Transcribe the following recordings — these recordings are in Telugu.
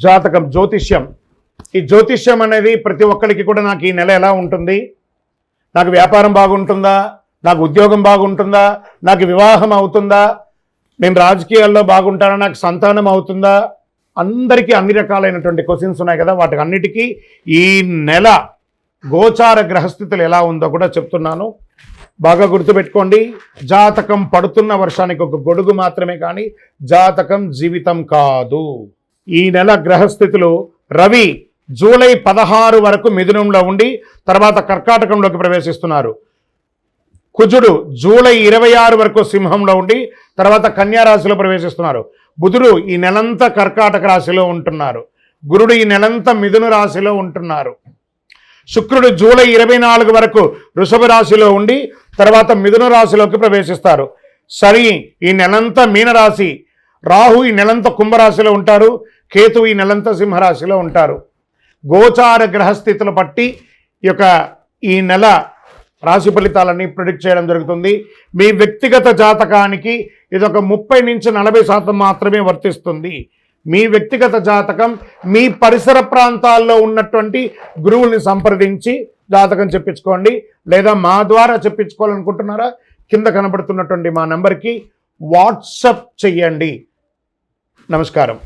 జాతకం, జ్యోతిష్యం. ఈ జ్యోతిష్యం అనేది ప్రతి ఒక్కరికి కూడా నాకు ఈ నెల ఎలా ఉంటుంది, నాకు వ్యాపారం బాగుంటుందా, నాకు ఉద్యోగం బాగుంటుందా, నాకు వివాహం అవుతుందా, నేను రాజకీయాల్లో బాగుంటానా, నాకు సంతానం అవుతుందా, అందరికీ అన్ని రకాలైనటువంటి క్వశ్చన్స్ ఉన్నాయి కదా. వాటికి అన్నిటికీ ఈ నెల గోచార గ్రహస్థితులు ఎలా ఉందో కూడా చెప్తున్నాను. బాగా గుర్తుపెట్టుకోండి. జాతకం పడుతున్న వర్షానికి ఒక గొడుగు మాత్రమే, కానీ జాతకం జీవితం కాదు. ఈ నెల గ్రహస్థితులు: రవి జూలై 16 వరకు మిథునంలో ఉండి తర్వాత కర్కాటకంలోకి ప్రవేశిస్తున్నారు. కుజుడు జూలై 26 వరకు సింహంలో ఉండి తర్వాత కన్యా రాశిలో ప్రవేశిస్తున్నారు. బుధుడు ఈ నెలంతా కర్కాటక రాశిలో ఉంటున్నారు. గురుడు ఈ నెలంతా మిథున రాశిలో ఉంటున్నారు. శుక్రుడు జూలై 24 వరకు వృషభ రాశిలో ఉండి తర్వాత మిథున రాశిలోకి ప్రవేశిస్తారు. శని ఈ నెలంతా మీనరాశి, రాహు ఈ నెలంతా కుంభరాశిలో ఉంటారు, కేతు ఈ నెలంతా సింహరాశిలో ఉంటారు. గోచార గ్రహస్థితులు బట్టి ఈ నెల రాశి ఫలితాలన్నీ ప్రిడిక్ట్ చేయడం జరుగుతుంది. మీ వ్యక్తిగత జాతకానికి ఇదొక 30 నుంచి 40% మాత్రమే వర్తిస్తుంది. మీ వ్యక్తిగత జాతకం మీ పరిసర ప్రాంతాల్లో ఉన్నటువంటి గురువుల్ని సంప్రదించి జాతకం చెప్పించుకోండి, లేదా మా ద్వారా చెప్పించుకోవాలనుకుంటున్నారా కింద కనబడుతున్నటువంటి మా నెంబర్కి వాట్సప్ చెయ్యండి. నమస్కారం.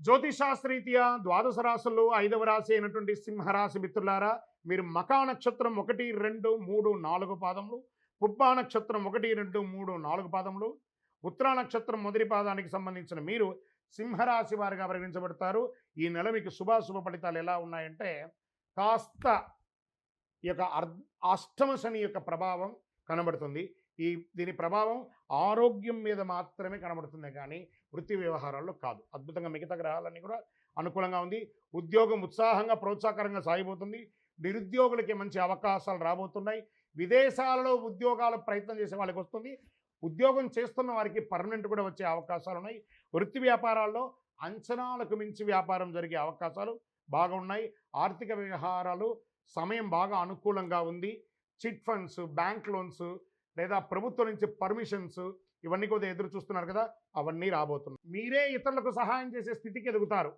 జ్యోతిషాస్త్రరీత్యా ద్వాదశ రాశుల్లో 5వ రాశి అయినటువంటి సింహరాశి మిత్రులారా, మీరు మకా నక్షత్రం 1, 2, 3, 4 పాదములు, పుబ్బా నక్షత్రం 1, 2, 3, 4 పాదములు, ఉత్తరా నక్షత్రం మొదటి పాదానికి సంబంధించిన మీరు సింహరాశి వారిగా పరిగణించబడతారు. ఈ నెల మీకు శుభాశుభ ఫలితాలు ఎలా ఉన్నాయంటే, కాస్త ఈ యొక్క అష్టమ శని యొక్క ప్రభావం కనబడుతుంది. దీని ప్రభావం ఆరోగ్యం మీద మాత్రమే కనబడుతుంది, కానీ వృత్తి వ్యవహారాల్లో కాదు. అద్భుతంగా మిగతా గ్రహాలన్నీ కూడా అనుకూలంగా ఉంది. ఉద్యోగం ఉత్సాహంగా ప్రోత్సాహకరంగా సాగిపోతుంది. నిరుద్యోగులకి మంచి అవకాశాలు రాబోతున్నాయి. విదేశాలలో ఉద్యోగాల ప్రయత్నం చేసే వాళ్ళకి వస్తుంది. ఉద్యోగం చేస్తున్న వారికి పర్మనెంట్ కూడా వచ్చే అవకాశాలు ఉన్నాయి. వృత్తి వ్యాపారాల్లో అంచనాలకు మించి వ్యాపారం జరిగే అవకాశాలు బాగా ఉన్నాయి. ఆర్థిక వ్యవహారాలు సమయం బాగా అనుకూలంగా ఉంది. చిట్ ఫండ్స్, బ్యాంక్ లోన్స్ లేదా ప్రభుత్వం నుంచి పర్మిషన్స్ ఇవన్నీ కూడా ఎదురు చూస్తున్నారు కదా, అవన్నీ రాబోతున్నాయి. మీరే ఇతరులకు సహాయం చేసే స్థితికి ఎదుగుతారు.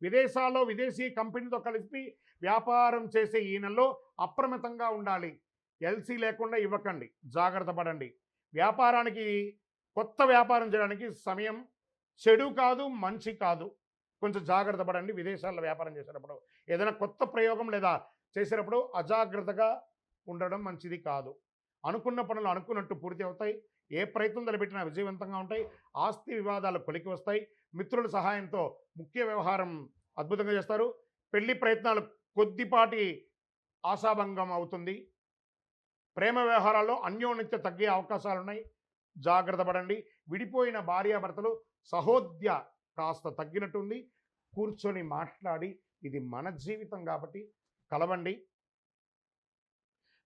విదేశాల్లో విదేశీ కంపెనీతో కలిపి వ్యాపారం చేసే ఈ నెలలో అప్రమత్తంగా ఉండాలి. ఎల్సీ లేకుండా ఇవ్వకండి, జాగ్రత్త పడండి. వ్యాపారానికి కొత్త వ్యాపారం చేయడానికి సమయం చెడు కాదు, మంచి కాదు. కొంచెం జాగ్రత్త పడండి. విదేశాల్లో వ్యాపారం చేసేటప్పుడు ఏదైనా కొత్త ప్రయోగం లేదా చేసేటప్పుడు అజాగ్రత్తగా ఉండడం మంచిది కాదు. అనుకున్న పనులు అనుకున్నట్టు పూర్తి అవుతాయి. ఏ ప్రయత్నం తలపెట్టినా విజయవంతంగా ఉంటాయి. ఆస్తి వివాదాలు కొలికి వస్తాయి. మిత్రుల సహాయంతో ముఖ్య వ్యవహారం అద్భుతంగా చేస్తారు. పెళ్లి ప్రయత్నాలు కొద్దిపాటి ఆశాభంగం అవుతుంది. ప్రేమ వ్యవహారాల్లో అన్యోన్యత తగ్గే అవకాశాలు ఉన్నాయి, జాగ్రత్త పడండి. విడిపోయిన భార్యాభర్తలు సహోద్య కాస్త తగ్గినట్టుంది. కూర్చొని మాట్లాడి ఇది మన జీవితం కాబట్టి కలవండి.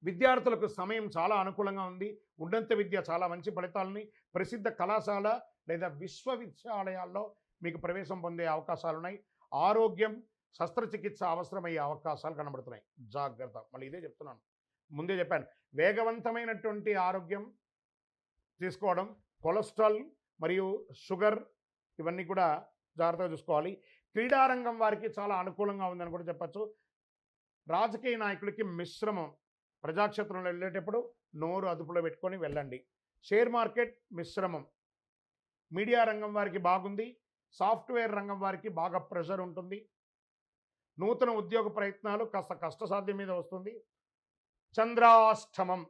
విద్యార్థులకు సమయం చాలా అనుకూలంగా ఉంది. ఉన్నత విద్య చాలా మంచి ఫలితాలని, ప్రసిద్ధ కళాశాల లేదా విశ్వవిద్యాలయాల్లో మీకు ప్రవేశం పొందే అవకాశాలు ఉన్నాయి. ఆరోగ్యం, శస్త్రచికిత్స అవసరమయ్యే అవకాశాలు కనబడుతున్నాయి, జాగ్రత్త. మళ్ళీ ఇదే చెప్తున్నాను, ముందే చెప్పాను. వేగవంతమైనటువంటి ఆరోగ్యం తీసుకోవడం, కొలెస్ట్రాల్ మరియు షుగర్ ఇవన్నీ కూడా జాగ్రత్తగా చూసుకోవాలి. క్రీడారంగం వారికి చాలా అనుకూలంగా ఉందని కూడా చెప్పచ్చు. రాజకీయ నాయకులకి మిశ్రమం. ప్రజాక్షేత్రంలో వెళ్ళేటప్పుడు నోరు అదుపులో పెట్టుకొని వెళ్ళండి. షేర్ మార్కెట్ మిశ్రమం. మీడియా రంగం వారికి బాగుంది. సాఫ్ట్వేర్ రంగం వారికి బాగా ప్రెషర్ ఉంటుంది. నూతన ఉద్యోగ ప్రయత్నాలు కాస్త కష్టసాధ్యం మీద వస్తుంది. చంద్రాష్టమం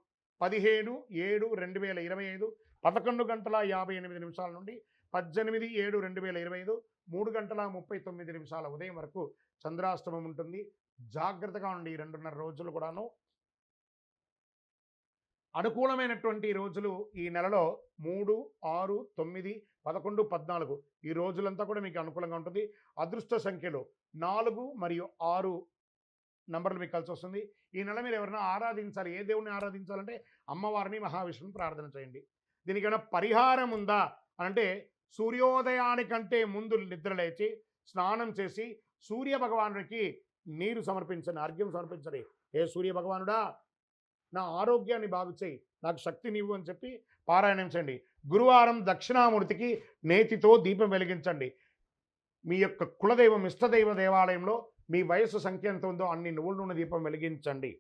15/7/2025 11:58 నుండి 18/7/2025 3:39 ఉదయం వరకు చంద్రాష్టమం ఉంటుంది. జాగ్రత్తగా ఉండి 2.5 రోజులు కూడాను. అనుకూలమైనటువంటి రోజులు ఈ నెలలో 3, 6, 9, 11, 14 ఈ రోజులంతా కూడా మీకు అనుకూలంగా ఉంటుంది. అదృష్ట సంఖ్యలు 4 మరియు 6 నంబర్లు మీకు కలిసి వస్తుంది. ఈ నెల మీరు ఎవరైనా ఆరాధించాలి. ఏ దేవుణ్ణి ఆరాధించాలంటే అమ్మవారిని, మహావిష్ణుని ప్రార్థన చేయండి. దీనికైనా పరిహారం ఉందా అంటే, సూర్యోదయానికంటే ముందు నిద్ర లేచి స్నానం చేసి సూర్య భగవానుడికి నీరు సమర్పించండి, అర్ఘ్యం సమర్పించండి. ఏ సూర్య భగవానుడా, నా ఆరోగ్యాన్ని బాగు చేయి, నాకు శక్తినివ్వు అని చెప్పి పారాయణం చేయండి. గురువారం దక్షిణామూర్తికి నేతితో దీపం వెలిగించండి. మీ యొక్క కులదైవం ఇష్టదైవ దేవాలయంలో మీ వయస్సు సంఖ్య ఎంత ఉందో అన్ని నువ్వుల నూనె దీపం వెలిగించండి.